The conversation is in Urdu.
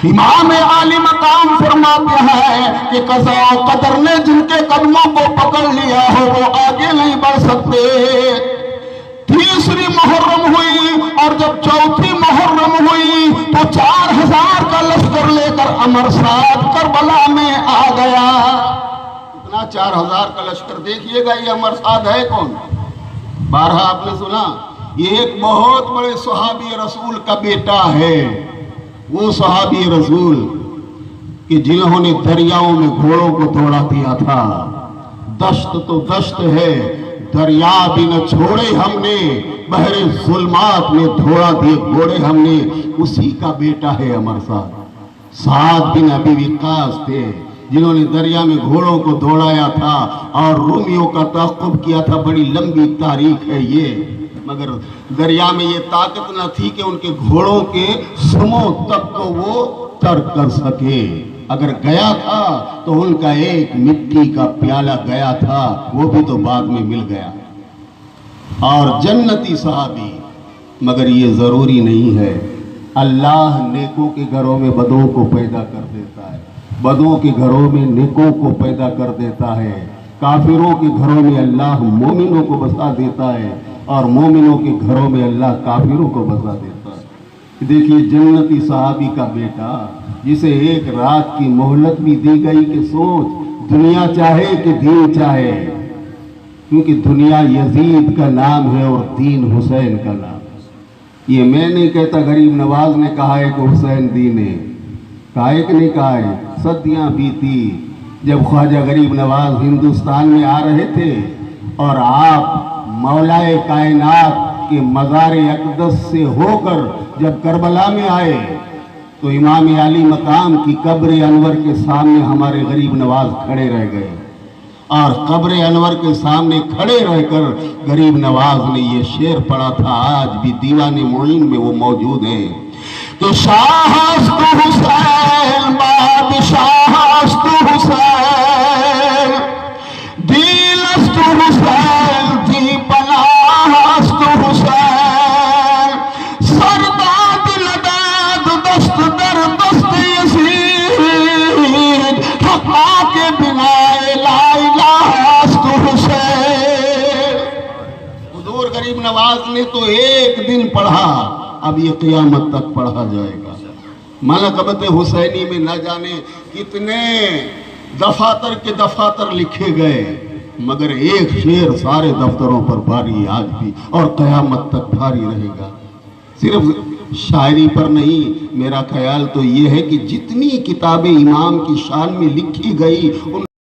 امام عالی مقام فرماتے ہیں کہ قضا و قدر نے جن کے قدموں کو پکڑ لیا ہو وہ آگے نہیں بڑھ سکتے۔ تیسری محرم ہوئی اور جب چوتھی محرم ہوئی تو 4000 کا لشکر لے کر امرصاد کربلا میں آ گیا۔ اتنا 4000 کا لشکر دیکھیے گا، یہ امرصاد ہے کون؟ بارہا آپ نے سنا، یہ ایک بہت بڑے صحابی رسول کا بیٹا ہے، وہ صحابی رسول کہ جنہوں نے دریاؤں میں گھوڑوں کو توڑا دیا تھا۔ دشت تو دشت ہے، دریا بھی نہ چھوڑے ہم نے، بحر ظلمات میں دھوڑا دیے گھوڑے ہم نے، اسی کا بیٹا ہے امرصاد۔ سعد بن ابی وقاص تھے جنہوں نے دریا میں گھوڑوں کو دوڑایا تھا اور رومیوں کا تعقب کیا تھا۔ بڑی لمبی تاریخ ہے یہ، مگر دریا میں یہ طاقت نہ تھی کہ ان کے گھوڑوں کے سموں تک کو وہ ترک کر سکے۔ اگر گیا تھا تو ان کا ایک مٹی کا پیالہ گیا تھا، وہ بھی تو بعد میں مل گیا، اور جنتی صحابی۔ مگر یہ ضروری نہیں ہے، اللہ نیکوں کے گھروں میں بدوں کو پیدا کر دیتا ہے، بدوں کے گھروں میں نیکوں کو پیدا کر دیتا ہے۔ کافروں کے گھروں میں اللہ مومنوں کو بسا دیتا ہے، اور مومنوں کے گھروں میں اللہ کافروں کو بسا دیتا ہے۔ دیکھیے جنتی صحابی کا بیٹا جسے ایک رات کی مہلت بھی دی گئی کہ سوچ، دنیا چاہے کہ دین چاہے، کیونکہ دنیا یزید کا نام ہے اور دین حسین کا نام ہے۔ یہ میں نہیں کہتا، غریب نواز نے کہا ہے کہ حسین دین ہے، کہا ہے کہ نہیں کہا ہے؟ صدیاں بیتی جب خواجہ غریب نواز ہندوستان میں آ رہے تھے اور آپ مولائے کائنات کے مزار اقدس سے ہو کر جب کربلا میں آئے تو امام علی مقام کی قبر انور کے سامنے ہمارے غریب نواز کھڑے رہ گئے، اور قبر انور کے سامنے کھڑے رہ کر غریب نواز نے یہ شعر پڑھا تھا، آج بھی دیوان معین میں وہ موجود ہے کہ شاہ است حسین بادشاہ است حسین، دین است حسین دی پناہ است حسین، سرداد لداد دست در دست یزید، حقا کے بنا لا الہ است حسین۔ حضور غریب نواز نے تو ایک دن پڑھا، اب یہ قیامت تک پڑھا جائے گا۔ منقبت حسینی میں نہ جانے کتنے دفاتر کے دفاتر لکھے گئے، مگر ایک شعر سارے دفتروں پر بھاری آج بھی اور قیامت تک بھاری رہے گا۔ صرف شاعری پر نہیں، میرا خیال تو یہ ہے کہ جتنی کتابیں امام کی شان میں لکھی گئی ان